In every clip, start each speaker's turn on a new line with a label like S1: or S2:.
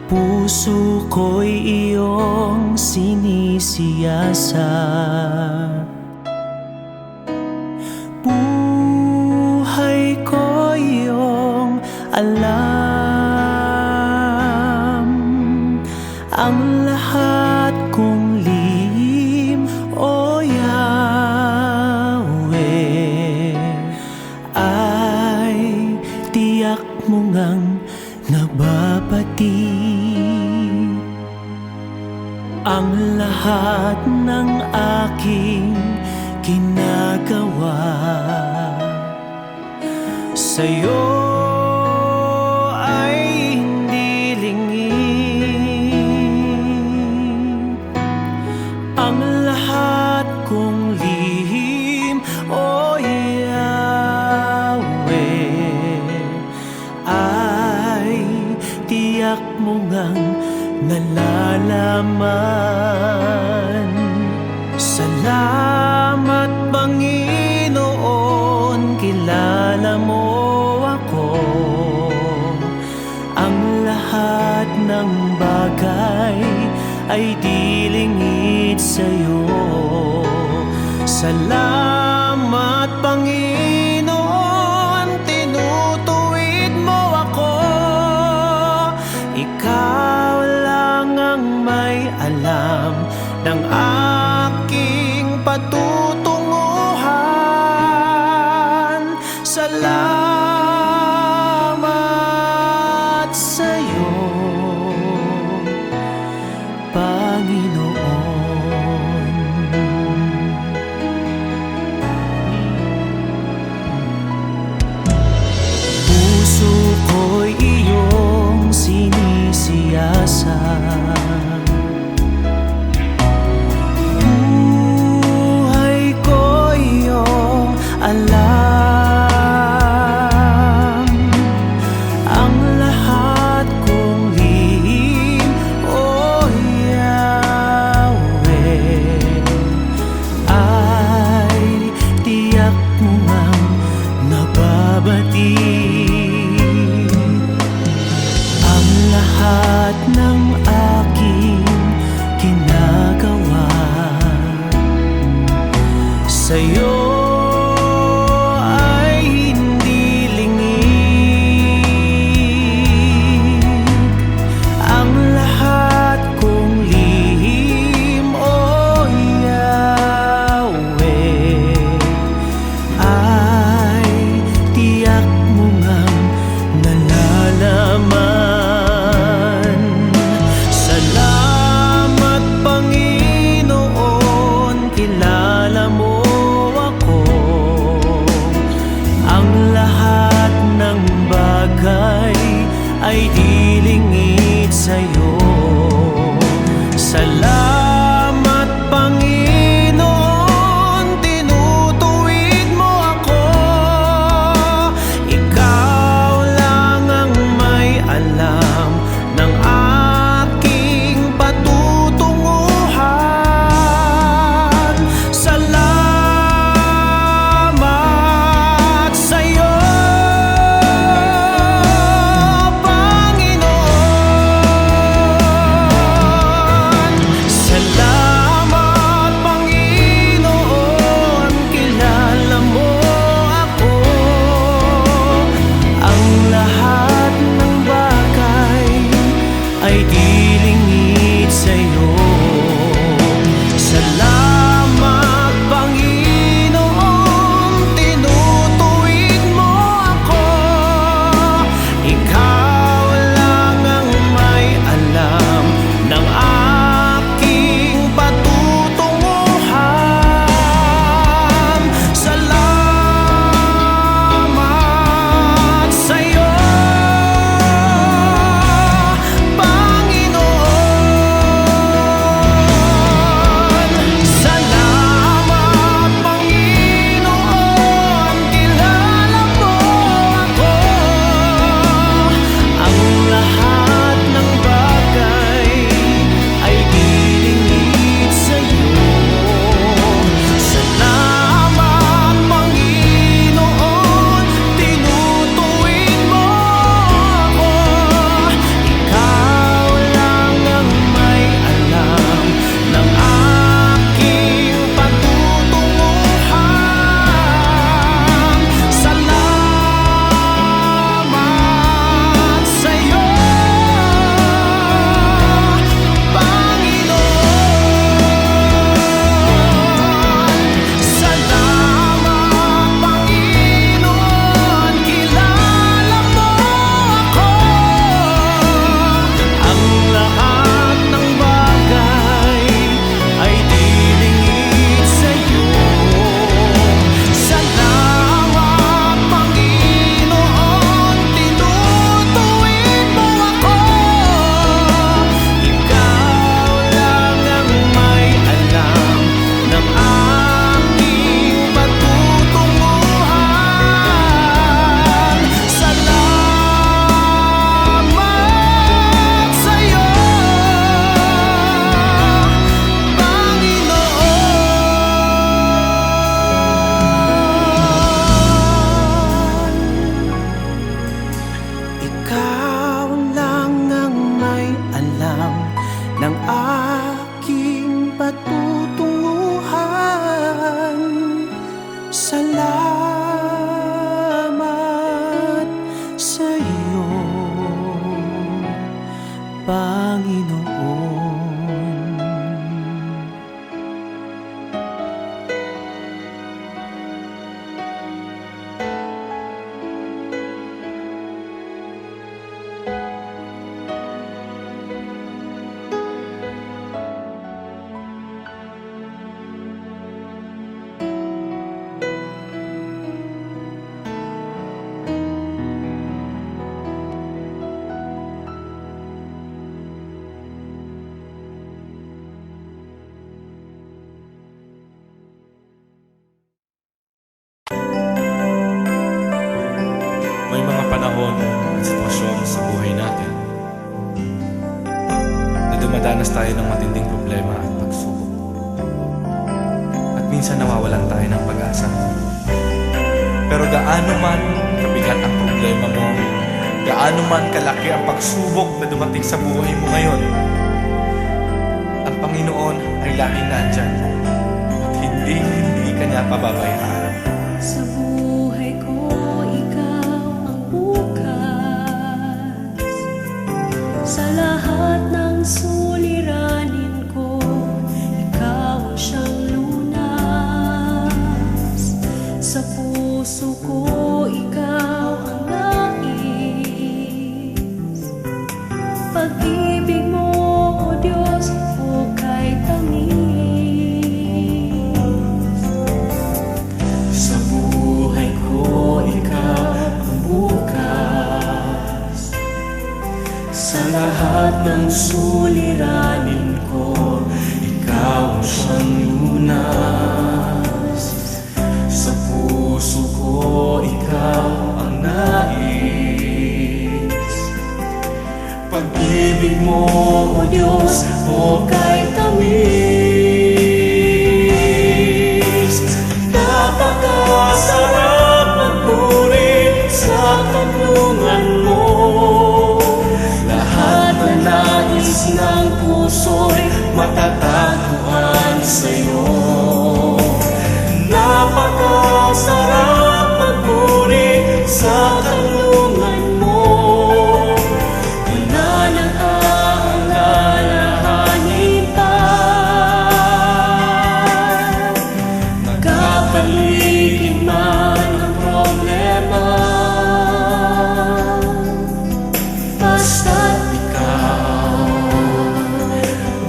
S1: Puso ko'y iyong sinisiyasa, buhay ko iyong alam. Ang lahat kong lihim, O Yahweh, ay tiyak mo ngang nababati. Ang lahat ng aking ginagawa sa'yo ay hindi lingid. Ang lahat kong lihim, O Yahweh, ay tiyak mo ngang nalalaman. Salamat, Panginoon, kilala mo ako. Ang lahat ng bagay ay di lingid sa'yo. Salamat, Panginoon, tinutuwid mo ako. Ikaw lang ang may alam ng aking patutunguhan. Salamat sa'yo, Panginoon. Puso ko'y iyong sinisiyasa, buhay ko iyong alam. Ang lahat kong lihim, O Yahweh, ay tiyak mo ngang nababati. Ang lahat ng aking ginagawa sa'yo ay hindi lingid. Ang lahat kong lihim, O Yahweh,
S2: panahon at sitwasyon sa buhay natin na dumadanas tayo ng matinding problema at pagsubok. At minsan nawawalan tayo ng pag-asa. Pero gaano man kabigat ang problema mo, gaano man kalaki ang pagsubok na dumating sa buhay mo ngayon, ang Panginoon ay laging nandyan at hindi ka niya pababayaan.
S3: Sa buhay ko, ikaw ang bukas. Sa lahat ng suliranin ko, ikaw ang siyang lunas. Sa puso ko, ikaw ang nais. Pag-ibig mo, O Diyos, hukay tamis.
S1: Sa buhay ko, ikaw ang bukas. Sa lahat ng suliranin ko, ikaw ang siyang lunas. Sa puso ko, ikaw ang nais. Pag-ibig mo, O Diyos, hukay tamis. Napakasarap magpuri sa kanlungan mo. Lahat na nais ng puso'y matatagpuan sa'yo. Napakasarap magpuri sa kanlungan mo. Wala nang aalalahanin pa. Nagkapaligid man ang problema, basta't ikaw,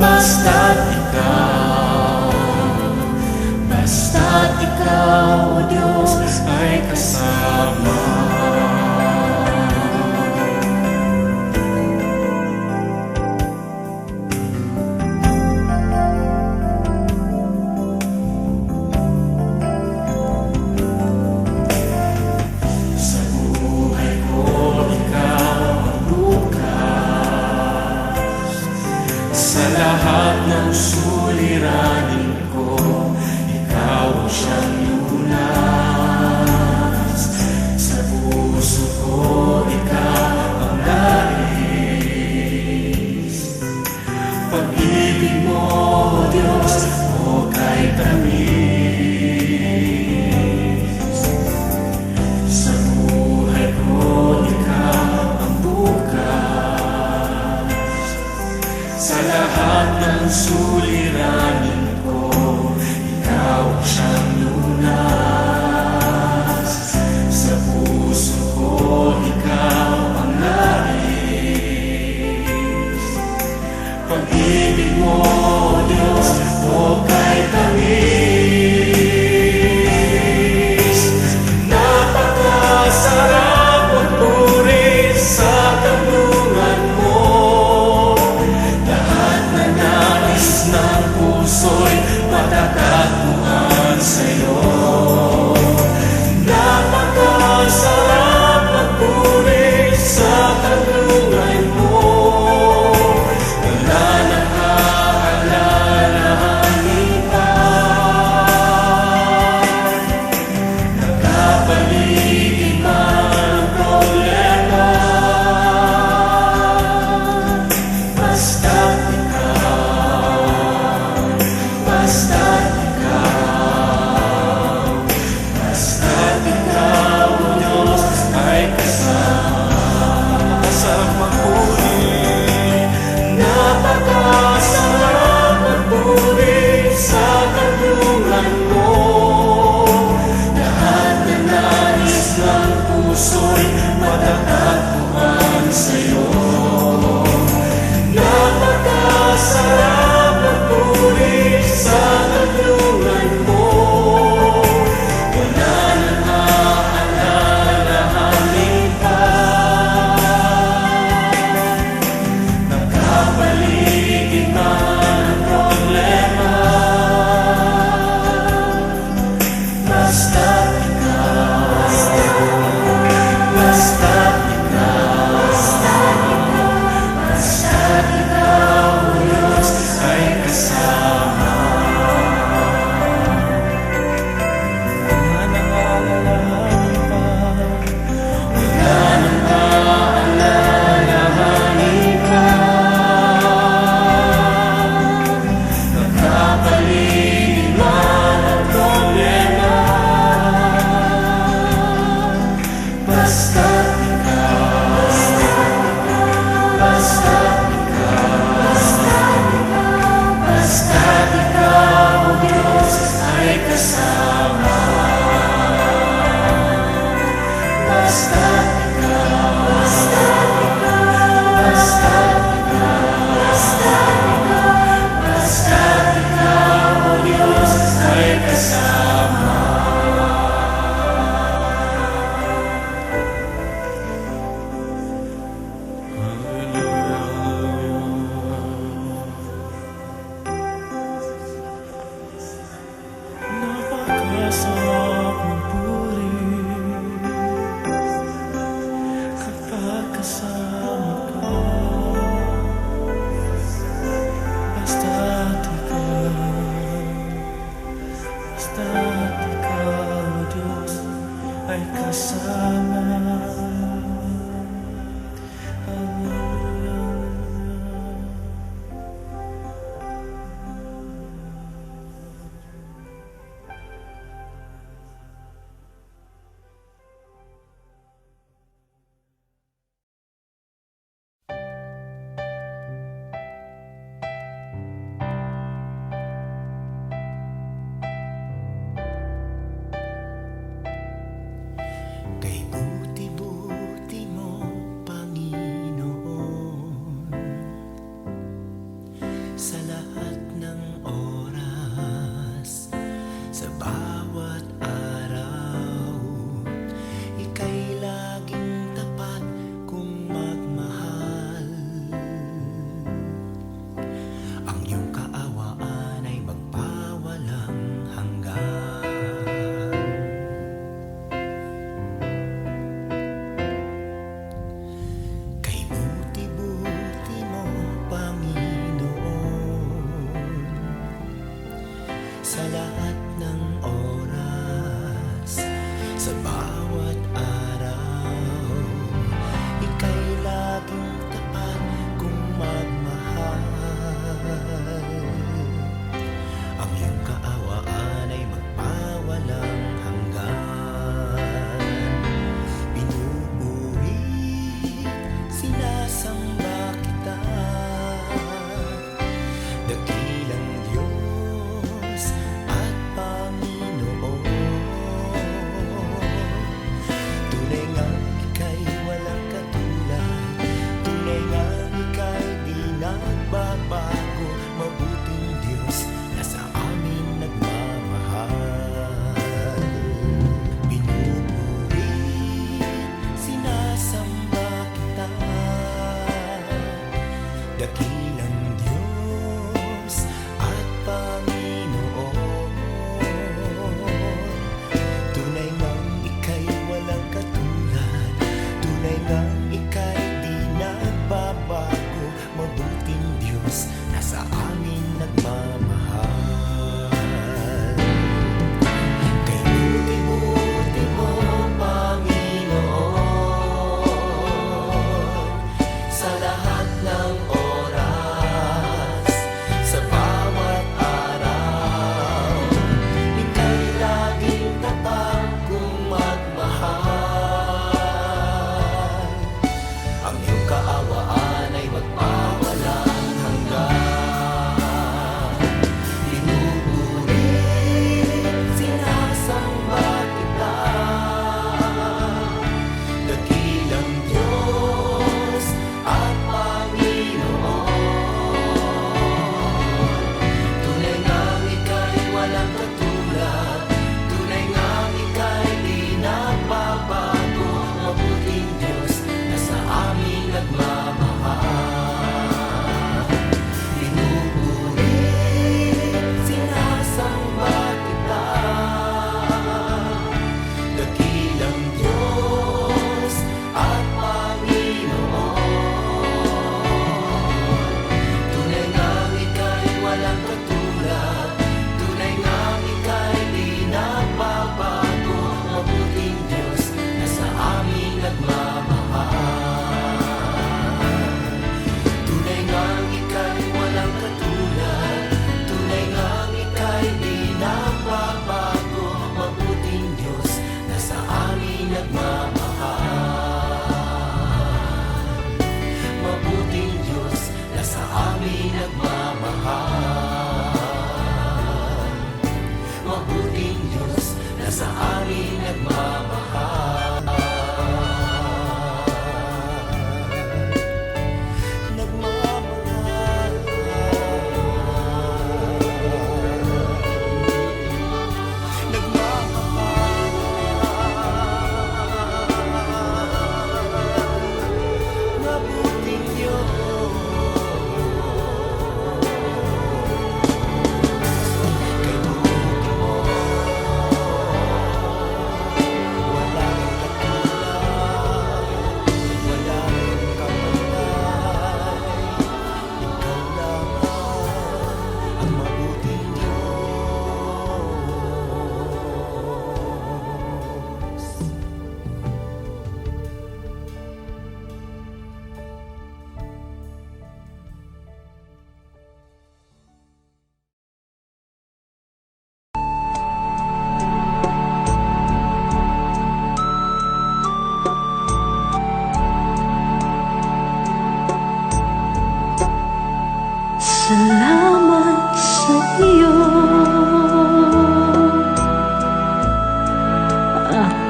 S1: basta't ikaw, basta't ikaw, O Diyos, ay kasama. Sa buhay ko, ikaw ang bukas. Sa lahat ng suliranin ko, ikaw ang siyang lunas. Sa ay kasama.
S4: Kay buti-buti mo, Panginoon, sa lahat ng oras, sa bawat araw, ika'y laging tapat kung magmahal. Ang iyong kaawaan ay magpawalang hanggan. Kay buti-buti mo, Panginoon, sa lahat ng oras, sa bawat araw, ika'y laging tapat kung magmahal. Ang iyong kaawaan ay magpawalang hanggan. Pinupuri, sinasamba kita, dakilang Diyos at Panginoon. Tunay ngang ika'y walang katulad, tunay ngang ika'y di nagbabago, mabuting Diyos na sa amin nagmamahal. Pinupuri, sinasamba kita, dakilang Diyos at Panginoon. Tunay ngang ika'y walang katulad, tunay ngang ika'y di nagbabago, mabuting Diyos na sa amin nagmamahal. Kay buti-buti mo, Panginoon, sa lahat ng oras, sa bawat araw, ika'y laging tapat kung magmahal. Ang iyong kaawaan ay magpawalang hanggan. Pinupuri, sinasamba kita, dakilang Diyos at Panginoon. Tunay ngang ika'y walang katulad, tunay ngang ika'y di nagbabago, mabuting Diyos na sa amin nagmamahal. Pinupuri, sinasamba kita, dakilang Diyos at Panginoon. Tunay ngang ika'y walang katulad, tunay ngang ika'y di nagbabago, mabuting Diyos na sa amin nagmamahal. Tunay ngang ika'y walang katulad, tunay ngang ika'y di nagbabago, mabuting Diyos na sa amin nagmamahal. Mabuting Diyos na sa amin nagmamahal. Mabuting Diyos na sa amin nagmamahal. Nagmamahal. Nagmamahal. Mabuting Diyos. Kay buti mo,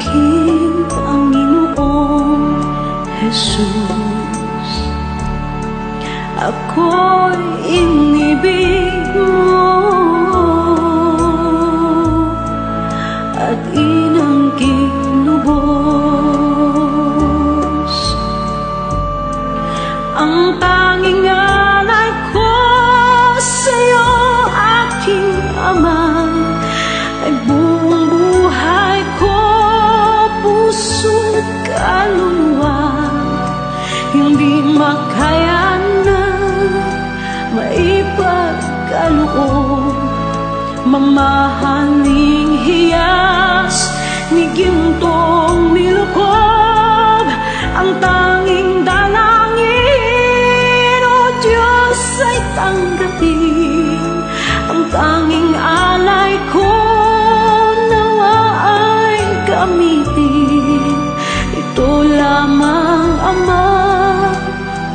S3: aking Panginoong Jesus. Ako'y inibig mo at inangking lubos. Ang tanging alay ko sa'yo, aking Ama, ay buong buhay ko, puso't kaluluwa. Hindi makaya na maipagkaloob, mamahaling hiyas ni gintong nilukob. Ang tanging dalangin, O Diyos, ay tanggapin. Ang tanging alay ko nawa ay gamitin. Ito lamang, Ama,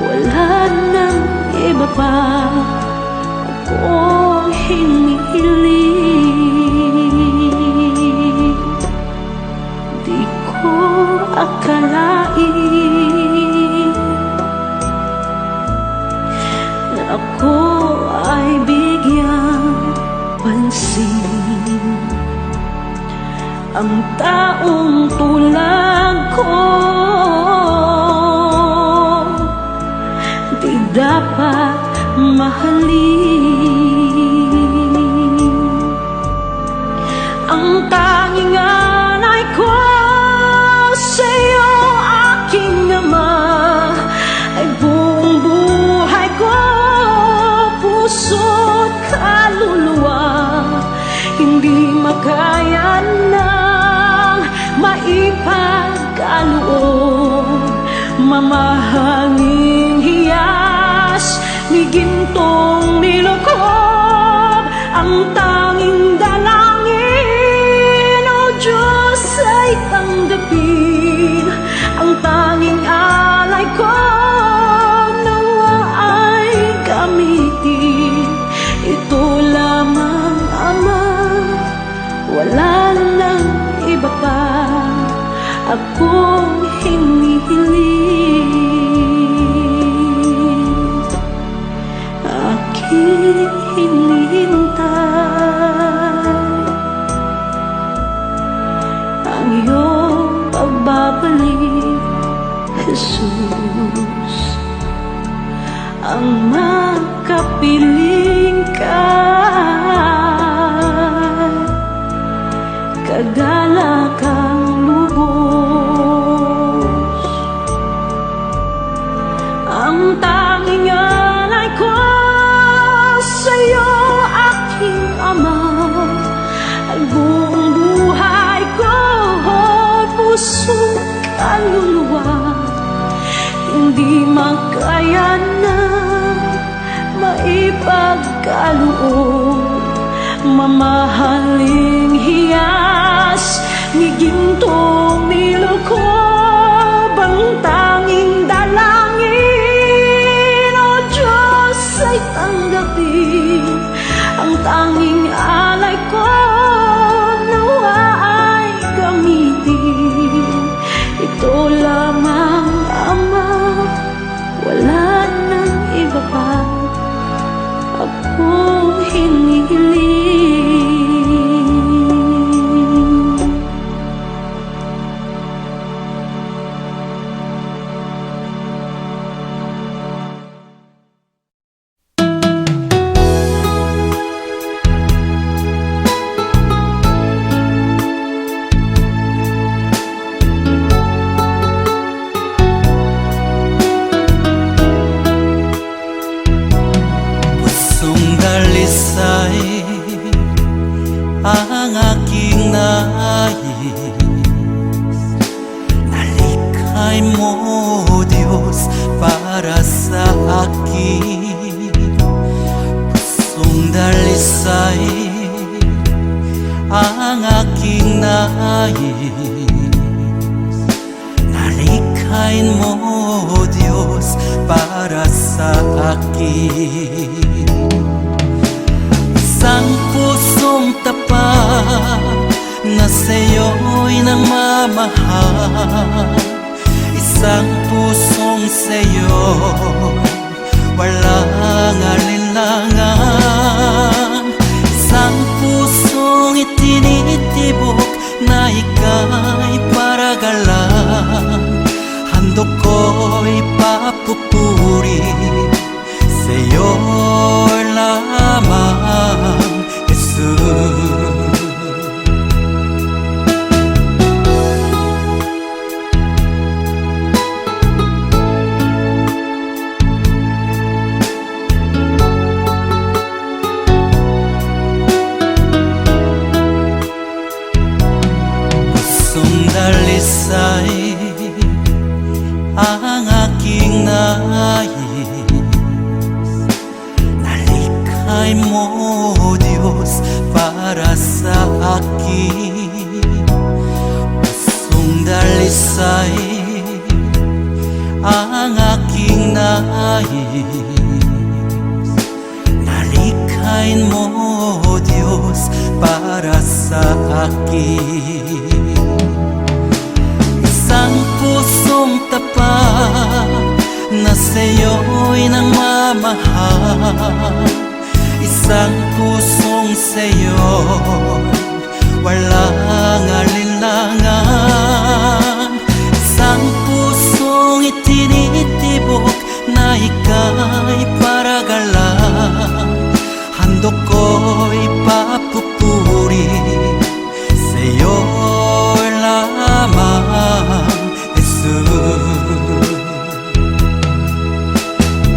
S3: wala nang iba pa akong hinihiling. Di ko akalain na ako ay bigyang pansin. Ang taong tulad ko di dapat mahalin. Ang tanging alay ko sa'yo, aking Ama, ay buong buhay ko, puso't kaluluwa. Hindi makaya nang maipagkaloob, mamahaling hiyas ni gintong nilukob. Ang tanging dalangin, O Diyos, ay tanggapin. Ang tanging alay ko nawa ay gamitin. Ito lamang, Ama, wala nang iba pa akong hinihiling. Aking hinihintay ang iyong pagbabalik, Jesus. Ang makapiling ka, kagalakang lubos. Ang tanging alay ko sa'yo, aking Ama, ay buong buhay ko, puso't kaluluwa. Hindi makaya na maipagkaloob, mamahaling hiyas ni gintong nilukob. Ang tanging dalangin, O Diyos, ay tanggapin. Ang tanging alay ko nawa ay gamitin. Ito lamang, Ama, wala nang iba pa akong hinihiling.
S4: Pusong dalisay ang aking nais. Nalikhay mo, Diyos, para sa akin. Pusong dalisay ang aking nais. Nalikhain mo, Diyos, para sa akin. Isang pusong tapat na sa'yo'y nagmamahal. Isang pusong sa'yo, walang alinlangan. Isang pusong itinitibok na ika'y paragalan. Handog ko'y papupuri sa'yo lamang, Jesus. Pusong dalisay ang aking nais, nalikhay mo, Diyos, para sa akin. Pusong dalisay ang aking nais, nalikhay mo, Diyos, para sa akin. Isang pusong tapat na sa'yo'y nagmamahal. Isang pusong sa'yo, walang alinlangan. Isang pusong itinitibok na ika'y paragalan. Handog ko'y papupuri sa'yo lamang, Jesus.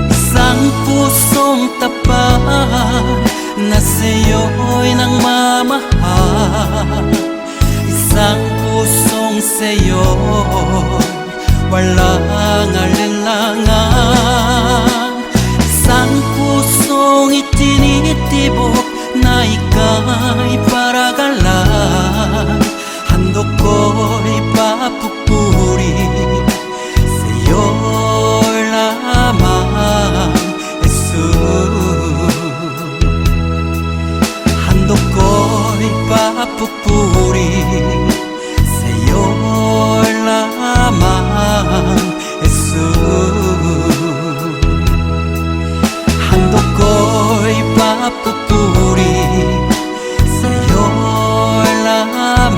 S4: Isang pusong tapat na sa'yo'y nagmamahal. Isang pusong sa'yo, walang alinlangan. Isang pusong itinitibok na ika'y paragalan. Handog ko'y papupuri sa'yo lamang, Jesus. Handog ko'y papupuri sa'yo lamang, Jesus. Handog ko'y papupuri sa'yo lamang,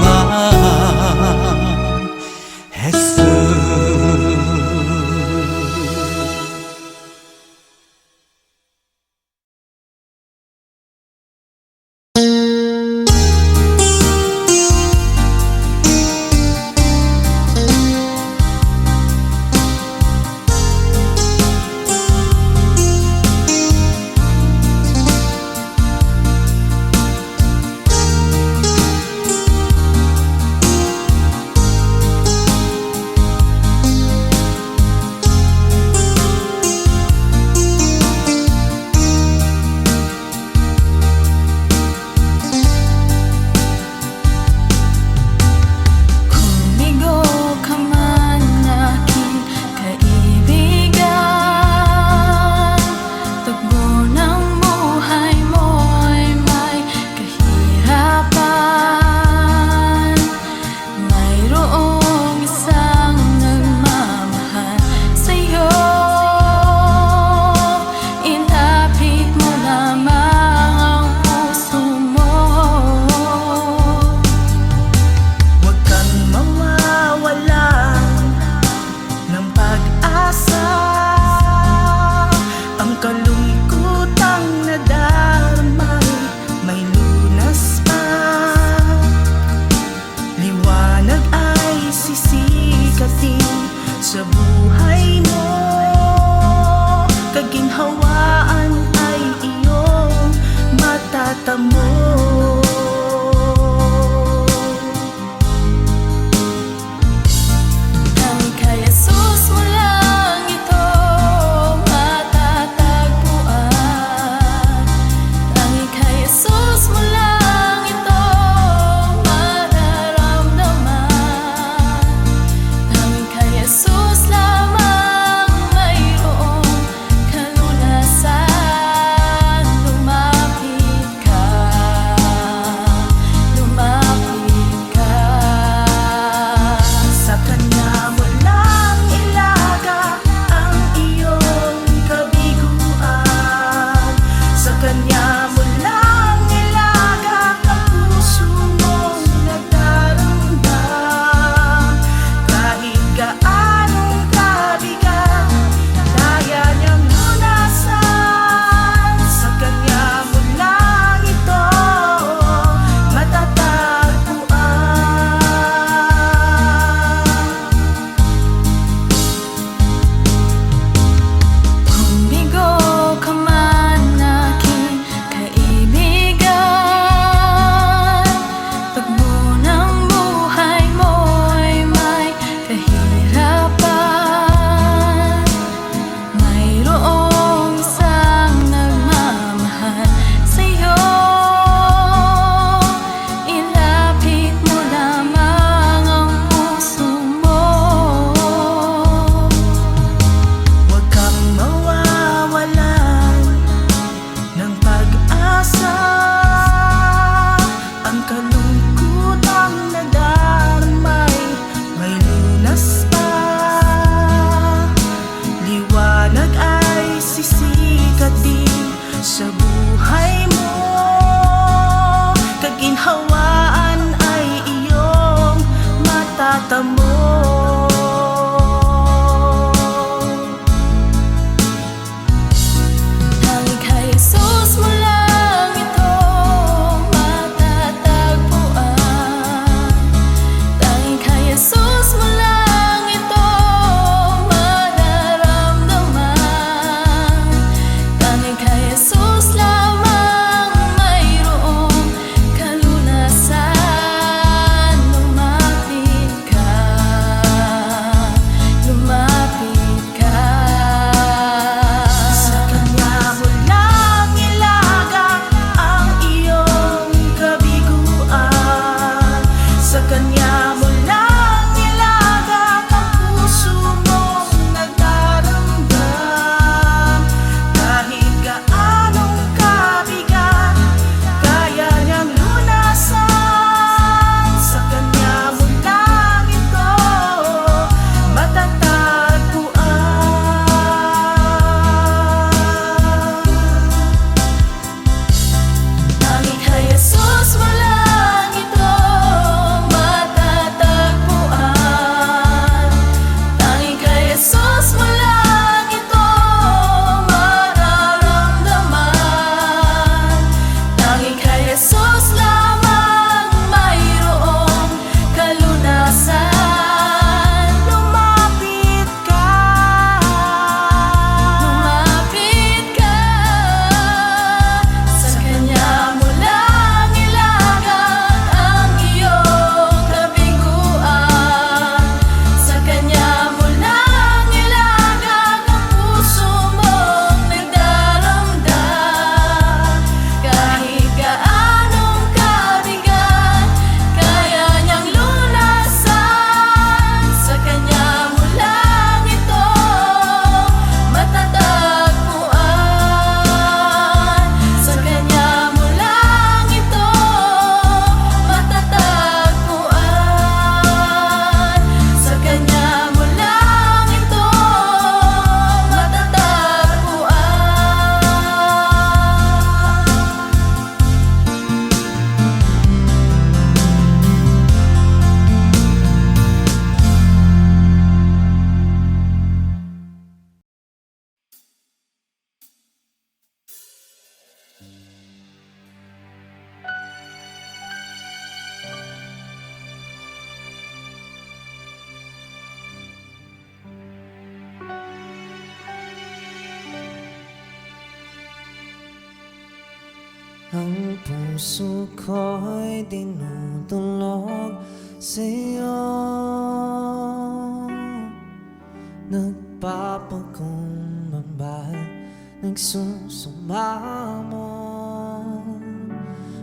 S5: Ang puso ko'y dinudulog sa'yo. Nagpapakumbaba, nagsusumamo.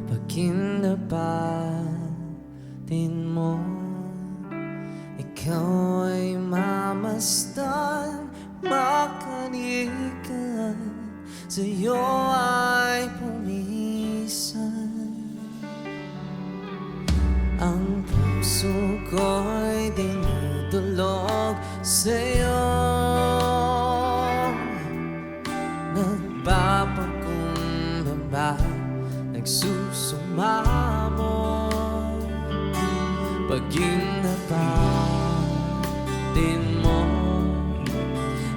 S5: Pag kinapatin mo, ikaw ay mamasdan, makanikan, sa'yo ay pumisan. Ang puso ko'y dinudulog sa'yo. Nagpapakumbaba, nagsusumamo. Pag kinapatin mo,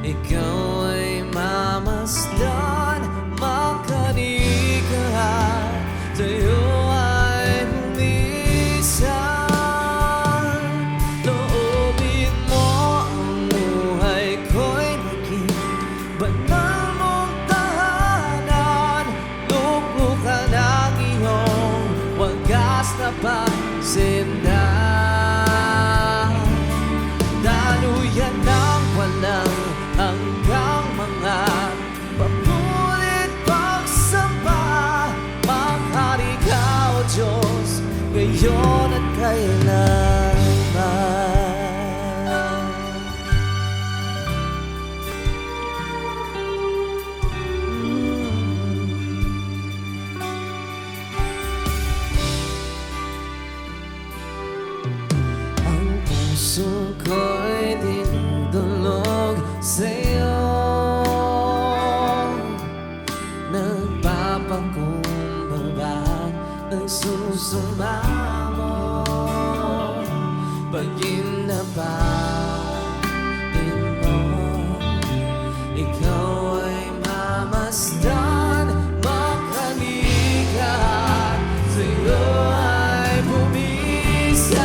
S5: ikaw ay mamasdan, makanikan, sa'yo ay bumisan. Loobin mo ang buhay ko'y naging banal mong tahanan. Luklukan ang iyong wagas na pagsindan. Daluyan ng walang hanggang mga papulit pagsamba. Maghari ka, O Diyos, ngayon at kailanman. Ang puso ko'y dinudulog sa'yo. Nagpapakumbaba, nagsusumamo. Pag kinapatin mo, ikaw ay mamasdan, makanikan, sa'yo ay bumisan.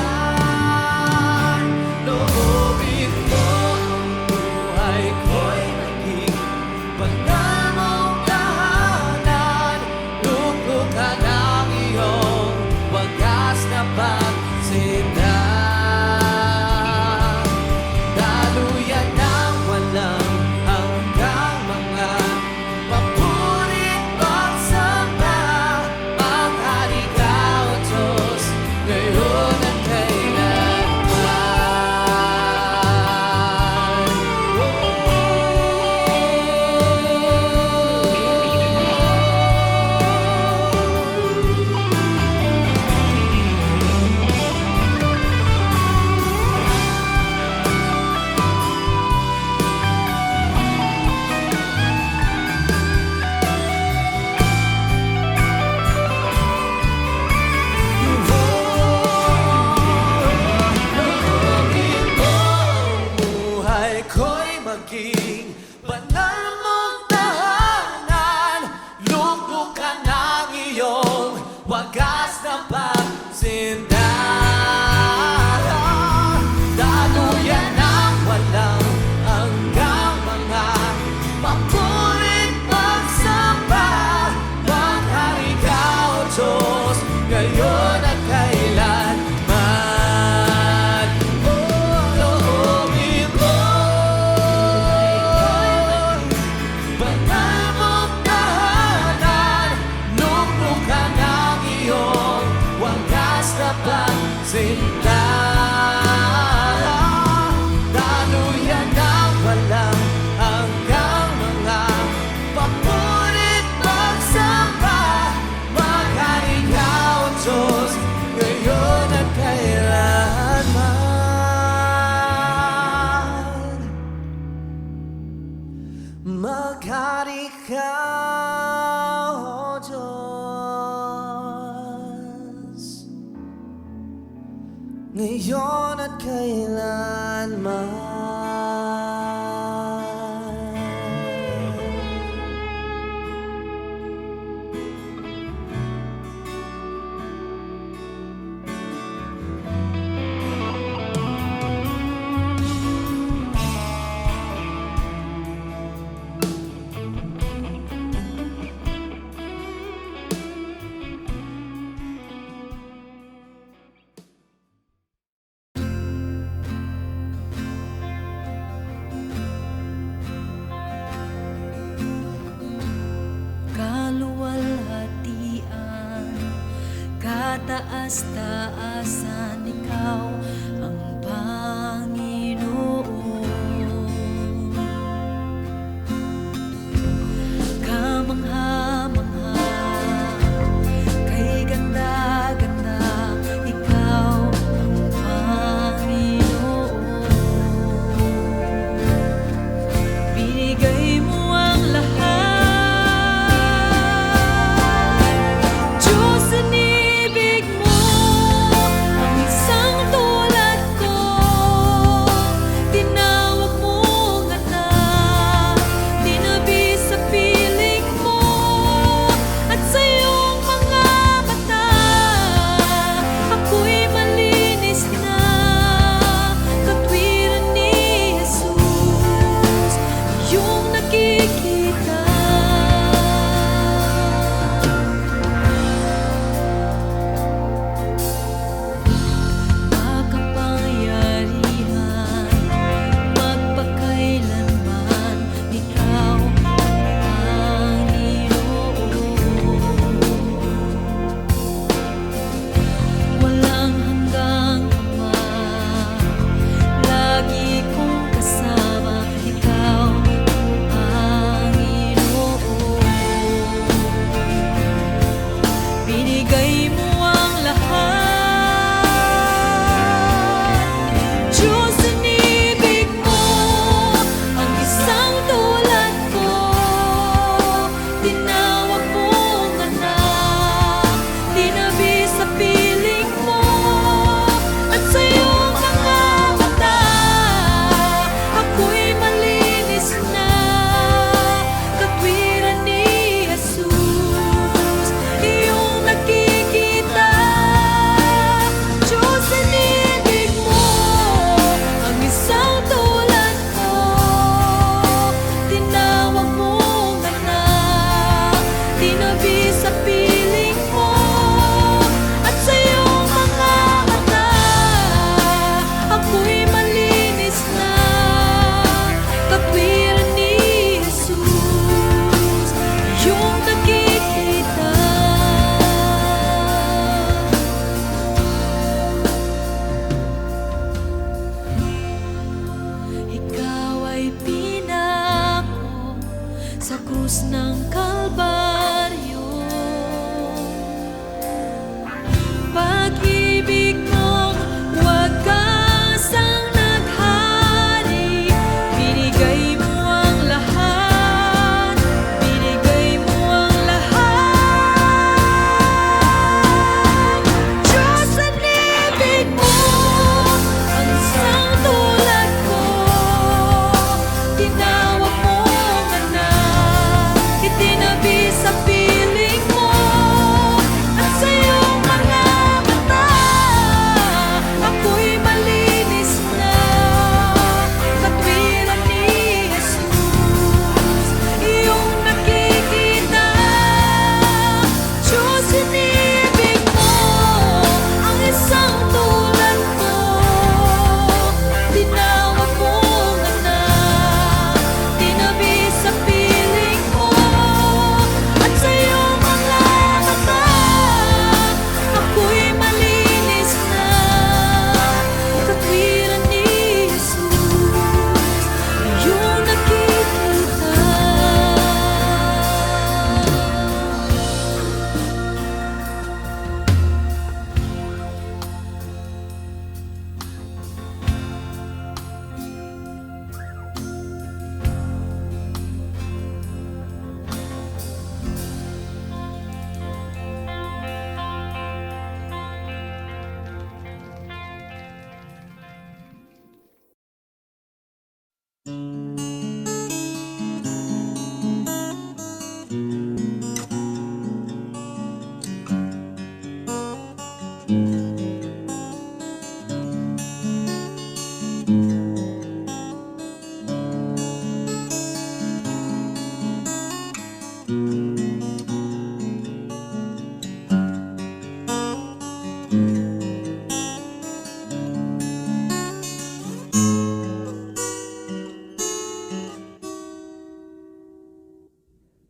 S5: Loobin mo ang buhay ko'y naging banal mong tahanan. Luklukan ang iyong wagas na pagsindan. Daluyan ng walang hanggang mga papurit pagsamba. Maghari ka, O Diyos, ngayon at ko'y maging banal mong tahanan. Luklukan ang iyong wagas na pagsindan. Daluyan ng walang hanggang mga papulit pagsamba. Maghari ka, O Diyos, ngayon at kailanman. Daluyan ng walang hanggang mga papulit pagsamba. Maghari ka, O Diyos, ngayon at kailanman. Maghari ka, O Diyos, ngayon at kailanman.
S3: kataas-taasan, ikaw ang Panginoon. Kamangha-mangha, kay ganda-ganda, ikaw ang Panginoon. Binigay mo ang lahat, Diyos, inibig mo ang isang tulad ko. Tinawag mong anak, tinabi sa piling mo, at sa iyong mga mata ako'y malinis na, katwiran ni Jesus, iyong nakikita. Makapangyarihan, magpakailanman, ikaw ang Panginoon. Walang hanggang Ama, lagi kong kasama, ikaw ang Panginoon. Binigay mo ang lahat, Diyos, inibig mo ang isang tulad ko. Tinawag mong anak, tinabi sa piling mo, at sa iyong mga mata ako'y malinis na, katwiran ni Jesus, iyong nakikita. Diyos, inibig mo ang isang tulad ko. Tinawag mong anak, tinabi sa piling mo, at sa iyong mga mata ako'y malinis na, katwiran ni Jesus, iyong nakikita. Ikaw ay pinako sa krus ng Kalbaryo. Pag-ibig mong wagasang naghari, binigay mo ang lahat, binigay mo ang lahat. Diyos, inibig mo ang isang tulad ko. Tinawag mong anak, itinabi sa piling mo, at sa iyong mga mata ako'y malinis na, katwiran ni Jesus, iyong nakikita. Diyos, inibig mo ang isang tulad ko. Tinawag mong anak, tinabi sa piling mo, at sa iyong mga mata ako'y malinis na, katwiran ni Jesus, iyong nakikita.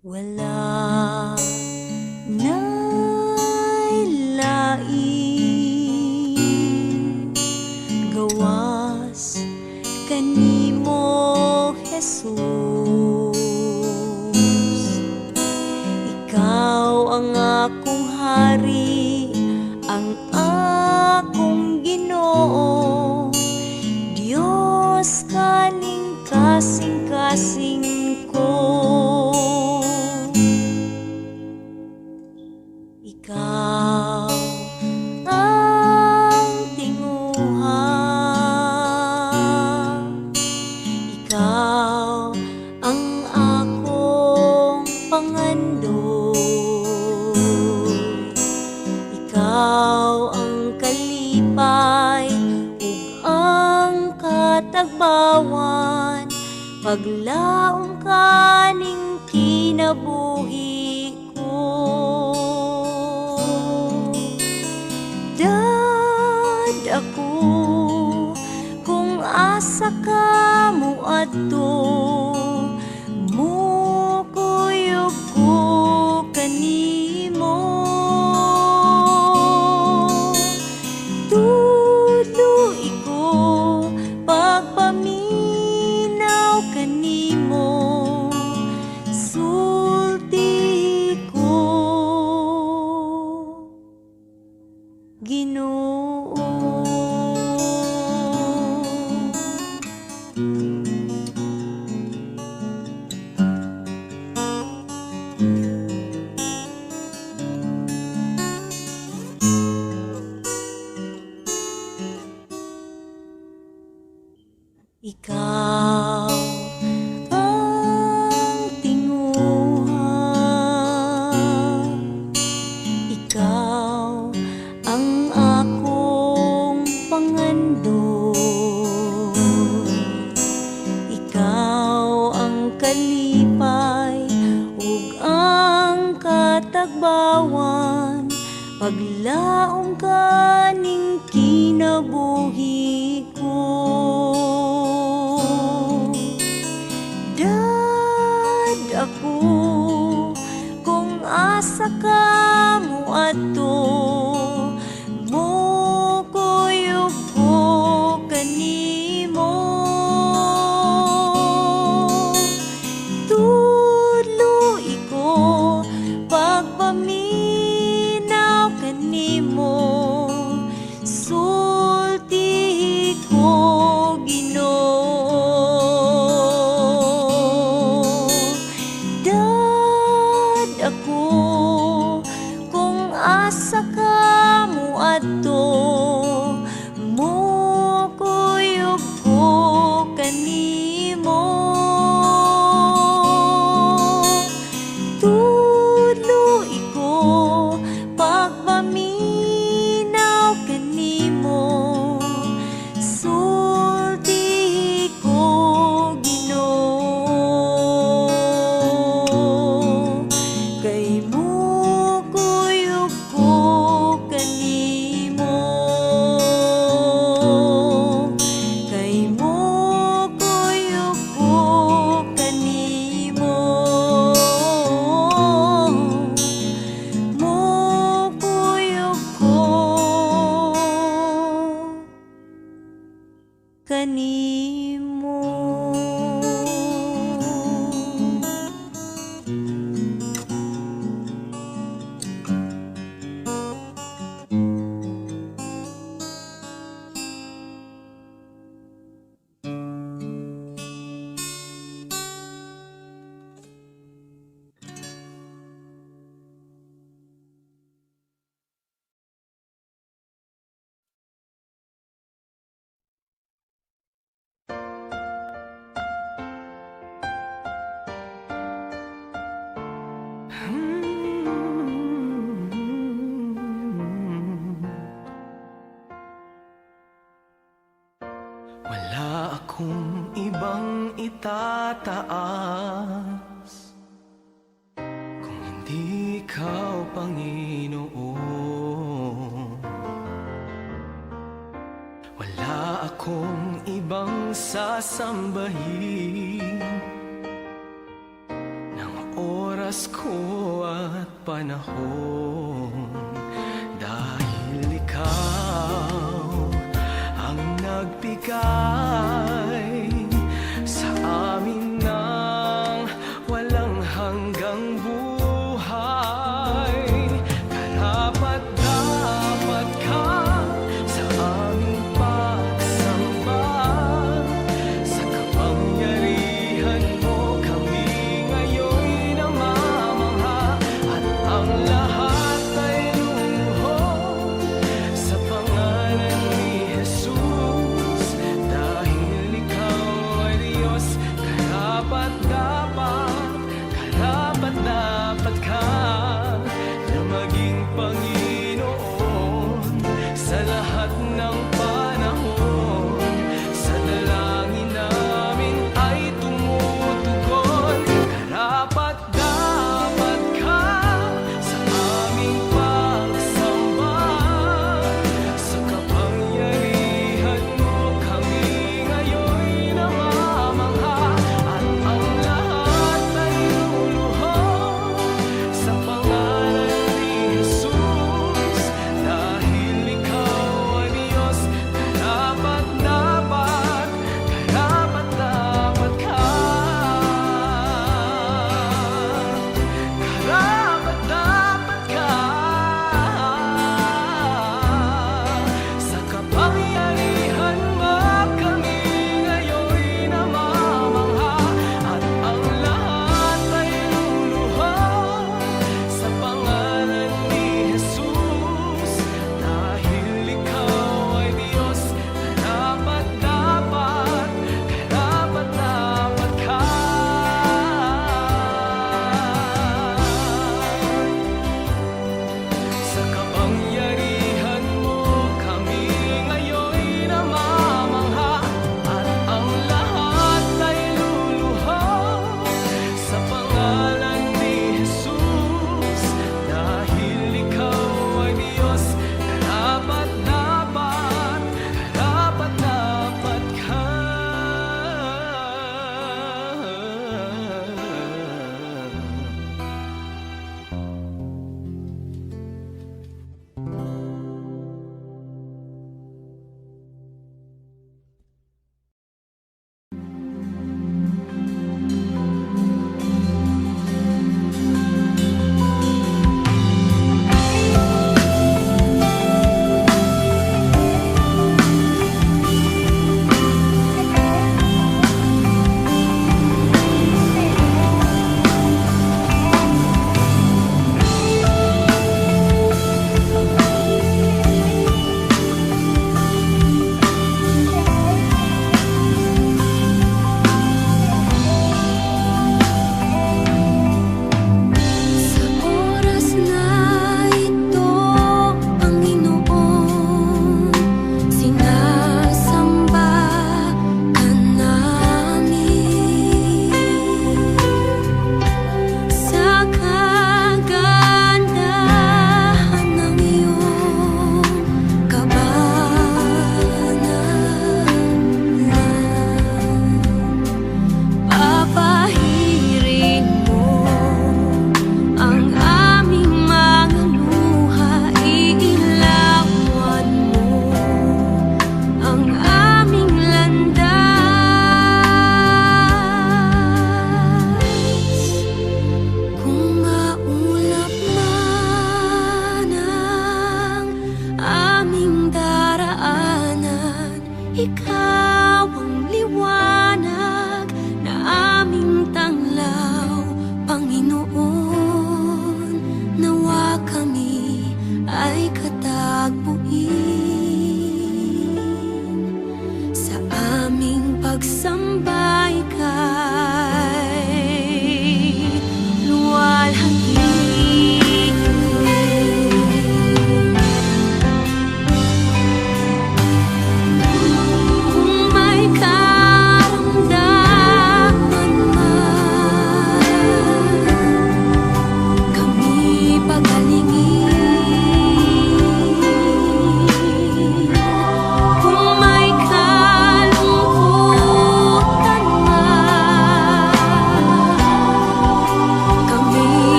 S3: Wala na'y lain kanimo, Jesus. Ikaw ang akong hari, ang akong Ginoo. Diyos kaning kasing-kasing ko. Ikaw ang tinguha, ikaw ang akong pangandoy, ikaw ang kalipay ug ang katagbawan, paglaom kaning kinabuhi ko. Dad ako kung asa ka mo adto, mukuyog ko kanimo. Tuloy ko pagpaminaw kanimo, sulti ko Ginoo. Ikaw ang tinguha, ikaw ang akong pangandoy, ikaw ang kalipay ug ang katagbawan, paglaom kaning kinabuhi ko. Dad ako kung asa ka mo adto, mukuyog ko kanimo. Tuloy ko pagpaminaw kanimo, sulti ko Ginoo. Dad ako kung asa ka mo adto, mukuyog ko kanimo. Tuloy ko pagpaminaw kanimo, sulti ko Ginoo. Kay mukuyog ko kanimo, kay mukuyog ko kanimo, mukuyog ko kanimo.
S5: Wala akong ibang itataas kung hindi ikaw, Panginoon. Wala akong ibang sasambahin ng oras ko at panahon, dahil ikaw ang nagbigay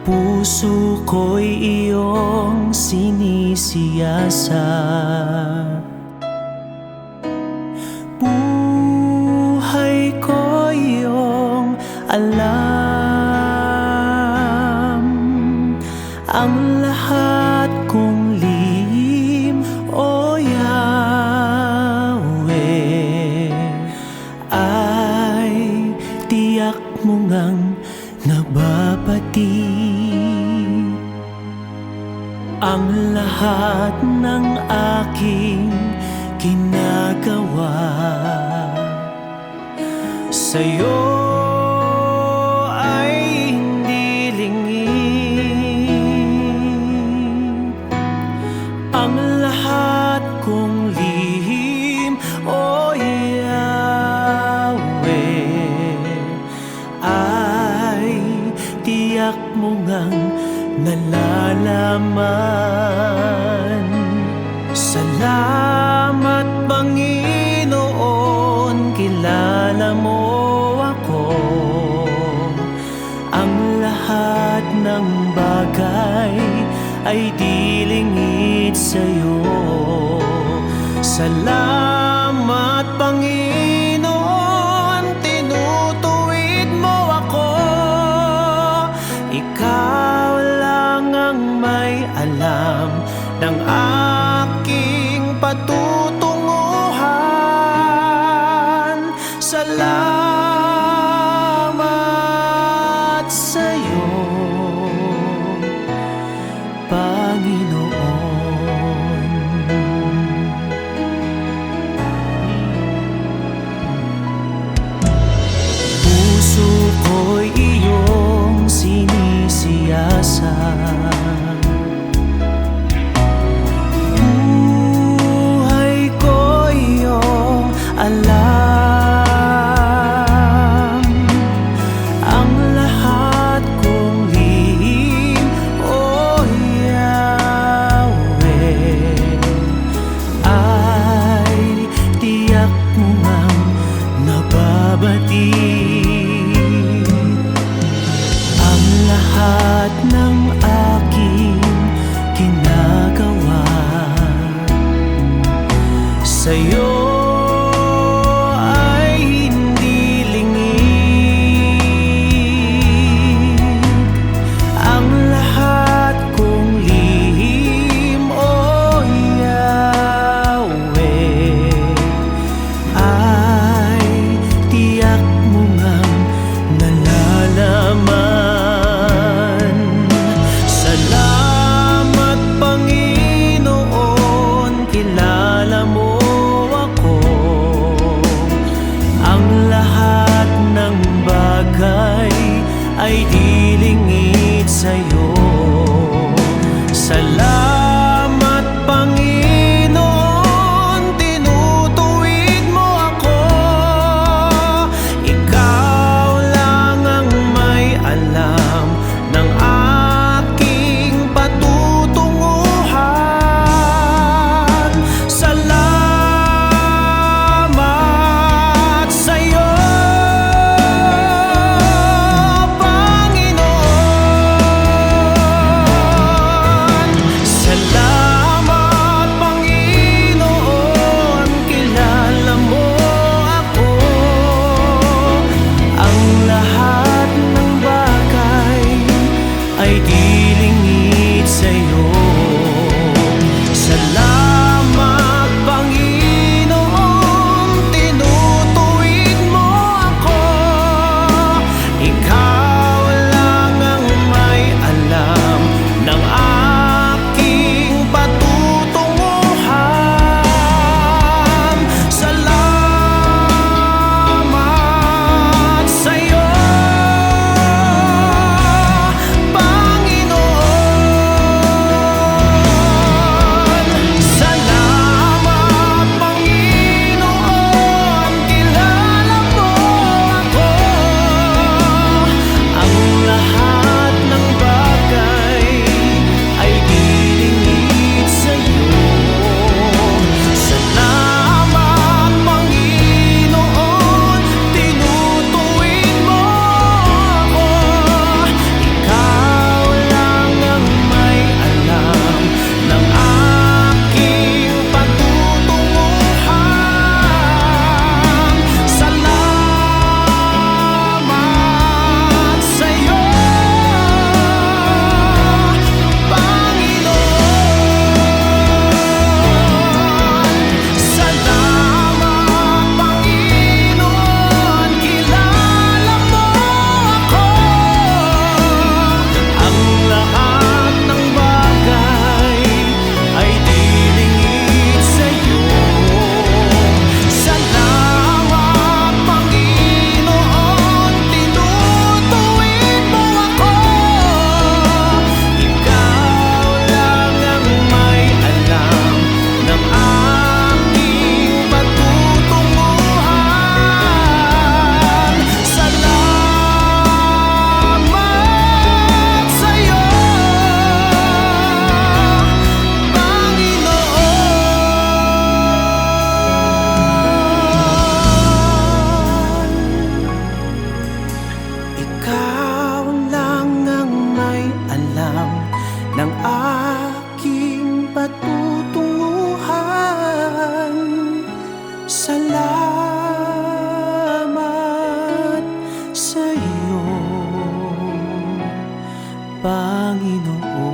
S4: Puso ko'y iyong sinisiyasat, buhay ko'y iyong alam. Ang lahat kong lihim, o Yahweh, ay tiyak mo ngang nababati. Ang lahat ng aking ginagawa sa'yo ay hindi lingid. Ang lahat kong lihim, o Yahweh, ay tiyak mo ngang nalalaman. Salamat, Panginoon, kilala mo ako. Ang lahat ng bagay ay di lingid sa'yo. Salamat, Panginoon, tinutuwid mo ako. Ikaw lang ang may alam ng aking patutunguhan. Salamat sa'yo, Panginoon. Puso ko'y iyong sinisiyasat, buhay ko'y iyong alam. Ang lahat kong lihim, o Yahweh, ay tiyak mo ngang nababati. Ang lahat ng aking ginagawa sa'yo ay hindi lingid. Ang lahat kong lihim, o Yahweh, ay tiyak mo ngang nalalaman. Salamat, Panginoon, kilala mo ako. Ang lahat ng bagay ay di lingid sa'yo. Salamat, Panginoon, tinutuwid mo ako. Ikaw lang ang may alam ng aking patutunguhan. Salamat sa'yo, Panginoon. ng aking patutunguhan. Salamat sa iyo, Panginoon.